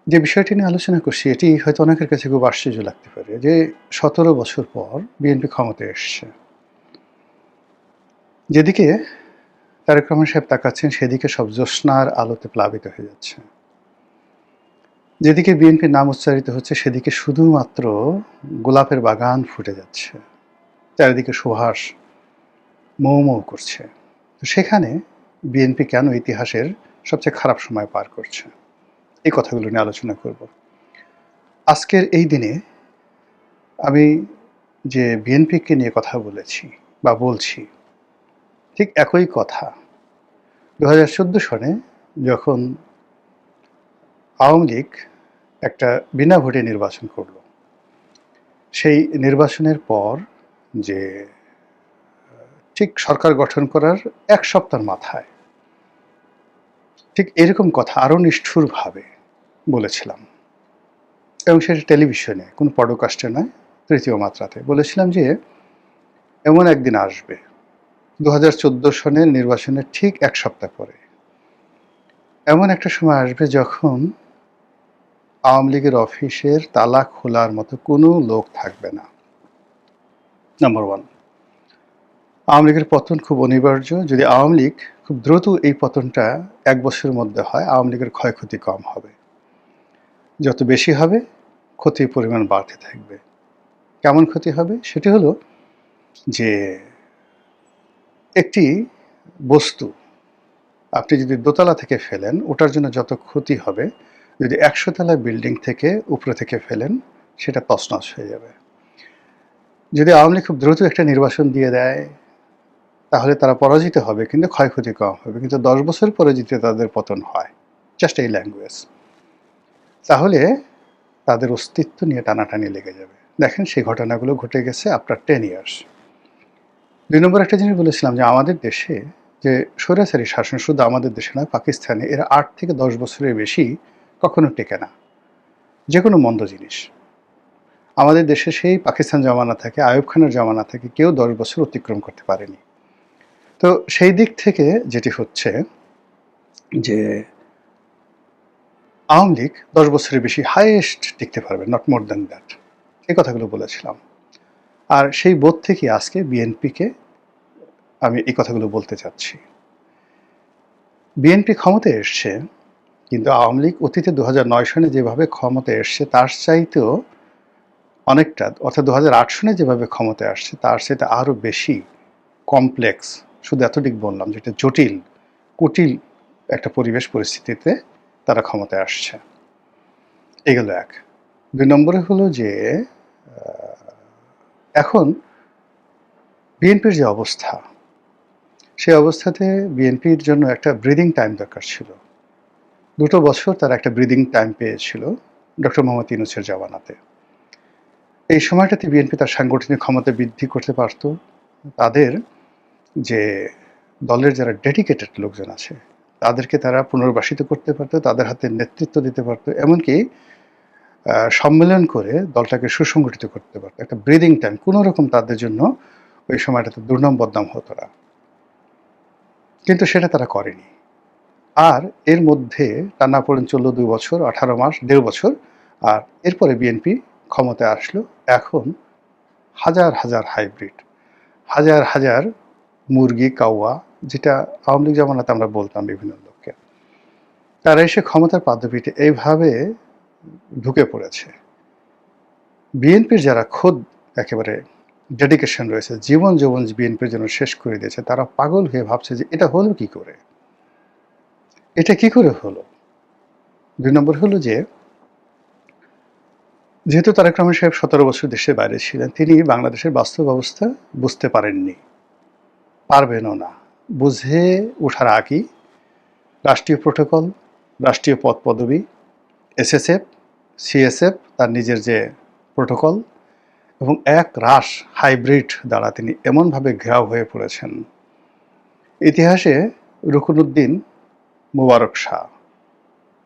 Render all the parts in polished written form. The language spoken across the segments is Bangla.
যে বিষয়টি নিয়ে আলোচনা করছি এটি হয়তো অনেকের কাছে খুব আশ্চর্য লাগতে পারে যে ১৭ বছর পর বিএনপি ক্ষমতায় এসছে। যেদিকে তারেক রহমান সাহেব তাকাচ্ছেন সেদিকে সব জ্যোৎস্নার আলোতে প্লাবিত হয়ে যাচ্ছে। যেদিকে বিএনপির নাম উচ্চারিত হচ্ছে সেদিকে শুধুমাত্র গোলাপের বাগান ফুটে যাচ্ছে। চারিদিকে সুবাস মৌ, মৌ করছে। তো সেখানে বিএনপি কেন ইতিহাসের সবচেয়ে খারাপ সময় পার করছে? এই কথাগুলো নিয়ে আলোচনা করব। আজকের এই দিনে আমি যে বিএনপিকে নিয়ে কথা বলেছি বা বলছি, ঠিক একই কথা ২০১৪ সনে যখন আওয়ামী লীগ একটা বিনা ভোটে নির্বাচন করল। সেই নির্বাচনের পর যে ঠিক সরকার গঠন করার ১ সপ্তাহের মাথায় ঠিক এরকম কথা আরও নিষ্ঠুরভাবে বলেছিলাম এবং সেটা টেলিভিশনে, কোনো পডকাস্টে নয়, তৃতীয় মাত্রাতে বলেছিলাম যে এমন একদিন আসবে ২০১৪ সনের নির্বাচনের ঠিক ১ সপ্তাহ পরে এমন একটা সময় আসবে যখন আওয়ামী লীগের অফিসের তালা খোলার মতো কোনো লোক থাকবে না। নাম্বার 1, আওয়ামী লীগের পতন খুব অনিবার্য। যদি আওয়ামী লীগ খুব দ্রুত এই পতনটা ১ বছরের মধ্যে হয়, আওয়ামী লীগের ক্ষয়ক্ষতি কম হবে। যত বেশি হবে ক্ষতির পরিমাণ বাড়তে থাকবে। কেমন ক্ষতি হবে? সেটি হলো যে একটি বস্তু আপনি যদি দোতলা থেকে ফেলেন ওটার জন্য যত ক্ষতি হবে, যদি ১০০ তলা বিল্ডিং থেকে উপরে থেকে ফেলেন সেটা তছনছ হয়ে যাবে। যদি আওয়ামী লীগ খুব দ্রুত একটা নির্বাচন দিয়ে দেয় তাহলে তারা পরাজিত হবে কিন্তু ক্ষয়ক্ষতি কম হবে। কিন্তু ১০ বছর পরে যদি তাদের পতন হয়, জাস্ট এই ল্যাঙ্গুয়েজ, তাহলে তাদের অস্তিত্ব নিয়ে টানাটানি লেগে যাবে। দেখেন সেই ঘটনাগুলো ঘটে গেছে আফটার 10 ইয়ার্স। ২ নম্বর একটা জিনিস বলেছিলাম যে আমাদের দেশে যে স্বৈরাচারী শাসন শুধু আমাদের দেশে নয়, পাকিস্তানে এরা ৮ থেকে ১০ বছরের বেশি কখনো টেকে না, যে কোনো মন্দ জিনিস। আমাদের দেশে সেই পাকিস্তান জমানা থেকে, আইয়ুব খানের জমানা থেকে কেউ ১০ বছর অতিক্রম করতে পারেনি। তো সেই দিক থেকে যেটি হচ্ছে যে আওয়ামী লীগ ১০ বছরের বেশি হাইয়েস্ট টিকতে পারবে, নট মোর দ্যান দ্যাট। এই কথাগুলো বলেছিলাম। আর সেই বোধ থেকে আজকে বিএনপিকে আমি এই কথাগুলো বলতে চাচ্ছি। বিএনপি ক্ষমতায় এসছে, কিন্তু আওয়ামী লীগ অতীতে ২০০৯ সনে যেভাবে ক্ষমতায় এসছে তার চাইতেও অনেকটা, অর্থাৎ ২০০৮ সনে যেভাবে ক্ষমতায় আসছে তার চাইতে আরও বেশি কমপ্লেক্স, শুধু এতটুকু বললাম যেটা জটিল, কুটিল একটা পরিবেশ পরিস্থিতিতে তারা ক্ষমতায় আসছে। এগুলো এক। ২ নম্বরে হলো যে এখন বিএনপির যে অবস্থা, সেই অবস্থাতে বিএনপির জন্য একটা ব্রিদিং টাইম দরকার ছিল। ২ বছর তারা একটা ব্রিদিং টাইম পেয়েছিল ডক্টর মোহাম্মদ ইউনূসের জমানাতে। এই সময়টাতে বিএনপি তার সাংগঠনিক ক্ষমতা বৃদ্ধি করতে পারত। তাদের যে দলের যারা ডেডিকেটেড লোকজন আছে তাদেরকে তারা পুনর্বাসিত করতে পারত, তাদের হাতে নেতৃত্ব দিতে পারত, এমনকি সম্মেলন করে দলটাকে সুসংগঠিত করতে পারত। একটা ব্রিদিং টাইম কোনো রকম তাদের জন্য ওই সময়টাতে দুর্নাম বদনাম হতো না, কিন্তু সেটা তারা করেনি। আর এর মধ্যে টানাপোড়েন চলল ২ বছর, ১৮ মাস, ১.৫ বছর। আর এরপরে বিএনপি ক্ষমতায় আসলো। এখন হাজার হাজার হাইব্রিড, হাজার হাজার মুরগি, কাউয়া, যেটা আওয়ামী লীগ জমানাতে আমরা বলতাম বিভিন্ন লোককে, তারা এসে ক্ষমতার পাদপীঠে এইভাবে ঢুকে পড়েছে। বিএনপির যারা খোদ একেবারে ডেডিকেশন রয়েছে, জীবন যৌবন বিএনপির জন্য শেষ করে দিয়েছে, তারা পাগল হয়ে ভাবছে যে এটা হলো কি করে, এটা কি করে হলো। ২ নম্বর হলো যে যেহেতু তারেক রহমান সাহেব ১৭ বছর দেশের বাইরে ছিলেন, তিনি বাংলাদেশের বাস্তব অবস্থা বুঝতে পারেননি, পারবেনও না। বুঝে ওঠার আগেই রাষ্ট্রীয় প্রোটোকল, রাষ্ট্রীয় পদ পদবি, এসএসএফ, সিএসএফ, তার নিজের যে প্রোটোকল এবং এক রাশ হাইব্রিড দ্বারা তিনি এমনভাবে ঘেরাও হয়ে পড়েছেন। ইতিহাসে রুকনউদ্দিন মুবারক শাহ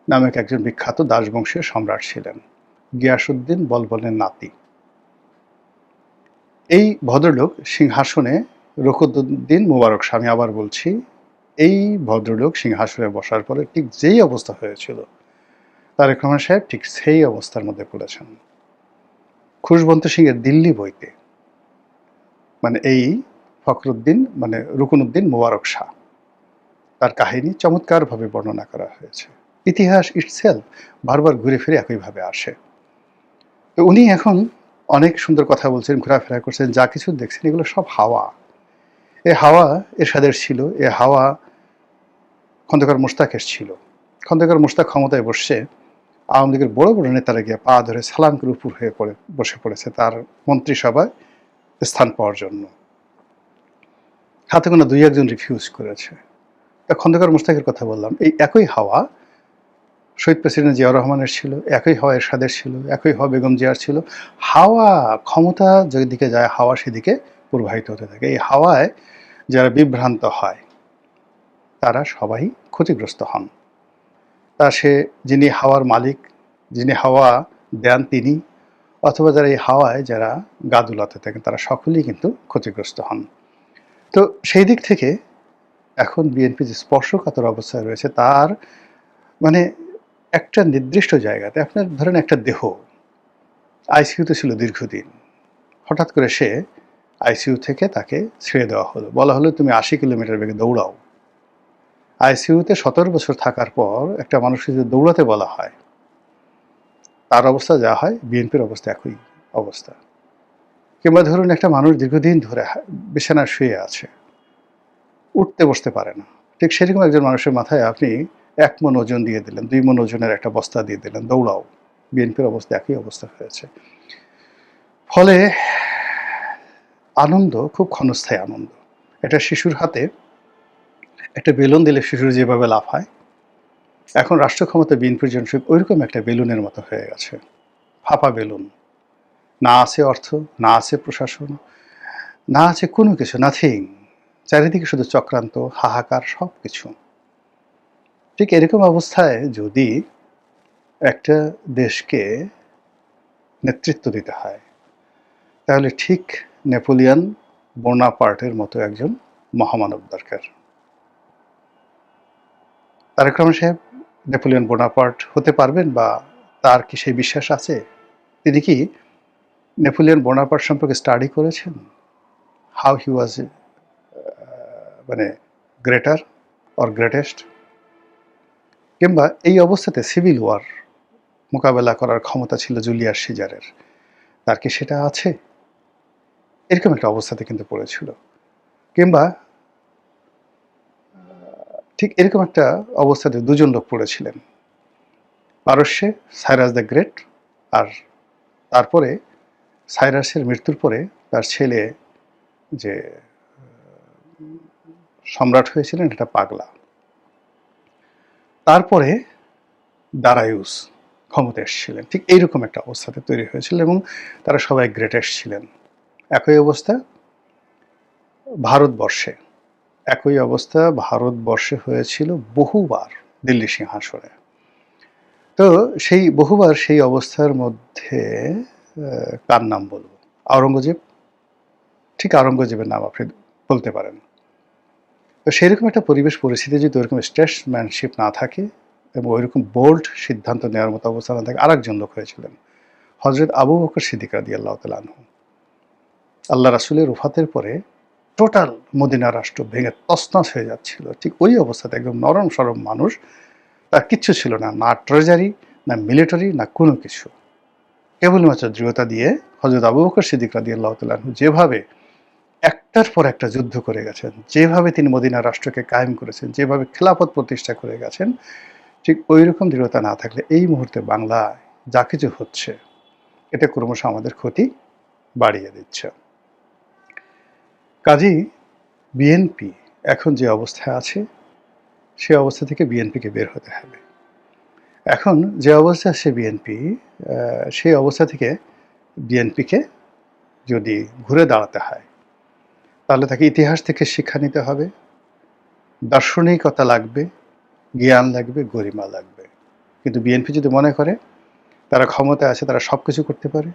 নামক একজন বিখ্যাত দাসবংশের সম্রাট ছিলেন, গিয়াসউদ্দিন বলবনের নাতি। এই ভদ্রলোক সিংহাসনে, রুকনউদ্দিন মুবারক শাহ, আমি আবার বলছি, এই ভদ্রলোক সিংহাসনে বসার পরে ঠিক যেই অবস্থা হয়েছিল, তারেক রহমান সাহেব ঠিক সেই অবস্থার মধ্যে পড়েছেন। খুশবন্ত সিংয়ের দিল্লি বইতে মানে এই ফখরুদ্দিন মানে রুকনউদ্দিন মোবারক শাহ তার কাহিনী চমৎকারভাবে বর্ণনা করা হয়েছে। ইতিহাস ইটসেলফ বারবার ঘুরে ফিরে একইভাবে আসে। তো উনি এখন অনেক সুন্দর কথা বলছেন, ঘোরাফেরা করছেন, যা কিছু দেখছেন এগুলো সব হাওয়া। এ হাওয়া এরশাদের ছিল, এ হাওয়া খন্দকার মোশতাকের ছিল। খন্দকার মোশতাক ক্ষমতায় বসছে, আওয়ামী লীগের বড় বড় নেতারা গিয়ে পা ধরে সালাম করে উপর হয়ে বসে পড়েছে তার মন্ত্রিসভায় স্থান পাওয়ার জন্য। হাতে গোনা দুই একজন রিফিউজ করেছে। তা খন্দকার মোশতাকের কথা বললাম, এই একই হাওয়া শহীদ প্রেসিডেন্ট জিয়াউর রহমানের ছিল, একই হাওয়া এরশাদের ছিল, একই হাওয়া বেগম জিয়ার ছিল। হাওয়া ক্ষমতা যেদিকে যায় হাওয়া সেদিকে প্রবাহিত হতে থাকে। এই হাওয়ায় যারা বিভ্রান্ত হয় তারা সবাই ক্ষতিগ্রস্ত হন। তা সে যিনি হাওয়ার মালিক, যিনি হাওয়া দেন তিনি, অথবা যারা এই হাওয়ায় যারা গা দুলাতে থাকেন তারা সকলেই কিন্তু ক্ষতিগ্রস্ত হন। তো সেই দিক থেকে এখন বিএনপি যে স্পর্শকাতর অবস্থায় রয়েছে তার মানে একটা নির্দিষ্ট জায়গাতে আপনার ধরেন একটা দেহ আইসিইউতে ছিল দীর্ঘদিন, হঠাৎ করে সে আইসিইউ থেকে তাকে ছেড়ে দেওয়া হলো, বলা হলো তুমি ৮০ কিলোমিটার বেগে দৌড়াও। আইসিইউতে ১৭ বছর থাকার পর একটা মানুষকে যদি দৌড়াতে বলা হয় তার অবস্থা যা হয় বিএনপির অবস্থা একই অবস্থা। কিংবা ধরুন একটা মানুষ দীর্ঘদিন ধরে বিছানায় শুয়ে আছে, উঠতে বসতে পারে না, ঠিক সেরকম একজন মানুষের মাথায় আপনি ১ মণ ওজন দিয়ে দিলেন, ২ মণ ওজনের একটা বস্তা দিয়ে দিলেন, দৌড়াও। বিএনপির অবস্থা একই অবস্থা হয়েছে। ফলে আনন্দ খুব ক্ষণস্থায়ী আনন্দ। একটা শিশুর হাতে একটা বেলুন দিলে শিশুর যেভাবে লাফায়, এখন রাষ্ট্র ক্ষমতা বিএনপির জন্য ওইরকম একটা বেলুনের মতো হয়ে গেছে, ফাঁপা বেলুন। না আছে অর্থ, না আছে প্রশাসন, না আছে কোনো কিছু, নাথিং। চারিদিকে শুধু চক্রান্ত, হাহাকার, সব কিছু। ঠিক এরকম অবস্থায় যদি একটা দেশকে নেতৃত্ব দিতে হয় তাহলে ঠিক নেপোলিয়ন বোনাপার্টের মতো একজন মহামানব দরকার। তারেক রহমান সাহেব নেপোলিয়ন বোনাপার্ট হতে পারবেন বা তার কি সেই বিশ্বাস আছে? তিনি কি নেপোলিয়ন বোনাপার্ট সম্পর্কে স্টাডি করেছেন? হাউ হি ওয়াজ মানে গ্রেটার অর গ্রেটেস্ট? কিংবা এই অবস্থাতে সিভিল ওয়ার মোকাবেলা করার ক্ষমতা ছিল জুলিয়াস সিজারের, তার কি সেটা আছে? এরকম একটা অবস্থাতে কিন্তু পড়েছিল। কিংবা ঠিক এরকম একটা অবস্থাতে দুজন লোক পড়েছিলেন, পারস্যে সাইরাস দ্য গ্রেট, আর তারপরে সাইরাসের মৃত্যুর পরে তার ছেলে যে সম্রাট হয়েছিলেন এটা পাগলা। তারপরে দারায়ুস ক্ষমতা এসেছিলেন, ঠিক এইরকম একটা অবস্থাতে তৈরি হয়েছিল এবং তারা সবাই গ্রেটেস্ট ছিলেন। একই অবস্থা ভারতবর্ষে, একই অবস্থা ভারতবর্ষে হয়েছিল বহুবার দিল্লি সিংহাসনে। তো সেই বহুবার সেই অবস্থার মধ্যে কার নাম বলবো? আওরঙ্গজেব, ঠিক আওরঙ্গজেবের নাম আপনি বলতে পারেন। তো সেরকম একটা পরিবেশ পরিস্থিতি যদি ওইরকম স্টেটসম্যানশিপ না থাকে এবং ওইরকম বোল্ড সিদ্ধান্ত নেওয়ার মতো অবস্থা না থাকে, আরেকজন লোক হয়েছিলেন হজরত আবু বকর সিদ্দিক রাদিয়াল্লাহু তাআলা আনহু। আল্লাহ রাসূলের ওফাতের পরে টোটাল মদিনা রাষ্ট্র ভেঙে তছনছ হয়ে যাচ্ছিল, ঠিক ওই অবস্থাতে একদম নরম সরম মানুষ, তার কিচ্ছু ছিল না, না ট্রেজারি, না মিলিটারি, না কোনো কিছু, কেবলমাত্র দৃঢ়তা দিয়ে হজরত আবু বকর সিদ্দিক রাদিয়াল্লাহু তাআলা আনহু যেভাবে একটার পর একটা যুদ্ধ করে গেছেন, যেভাবে তিনি মদিনা রাষ্ট্রকে কায়েম করেছেন, যেভাবে খেলাফত প্রতিষ্ঠা করে গেছেন, ঠিক ওই রকম দৃঢ়তা না থাকলে এই মুহূর্তে বাংলায় যা কিছু হচ্ছে এটা ক্রমশ আমাদের ক্ষতি বাড়িয়ে দিচ্ছে। কাজেই বিএনপি এখন যে অবস্থায় আছে সে অবস্থা থেকে বিএনপিকে বের হতে হবে। এখন যে অবস্থা আছে বিএনপি, সেই অবস্থা থেকে বিএনপিকে যদি ঘুরে দাঁড়াতে হয় তাহলে তাকে ইতিহাস থেকে শিক্ষা নিতে হবে, দার্শনিকতা লাগবে, জ্ঞান লাগবে, গরিমা লাগবে। কিন্তু বিএনপি যদি মনে করে তারা ক্ষমতায় আছে, তারা সব কিছু করতে পারে,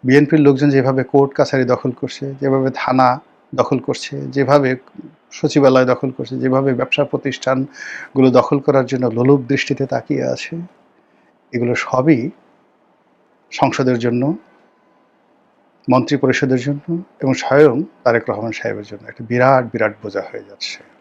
বিএনপির লোকজন যেভাবে কোর্ট কাছারি দখল করছে, যেভাবে থানা দখল করছে, যেভাবে সচিবালয় দখল করছে, যেভাবে ব্যবসা প্রতিষ্ঠানগুলো দখল করার জন্য লোলুপ দৃষ্টিতে তাকিয়ে আছে, এগুলো সবই সংসদের জন্য, মন্ত্রিপরিষদের জন্য এবং স্বয়ং তারেক রহমান সাহেবের জন্য একটা বিরাট বোঝা হয়ে যাচ্ছে।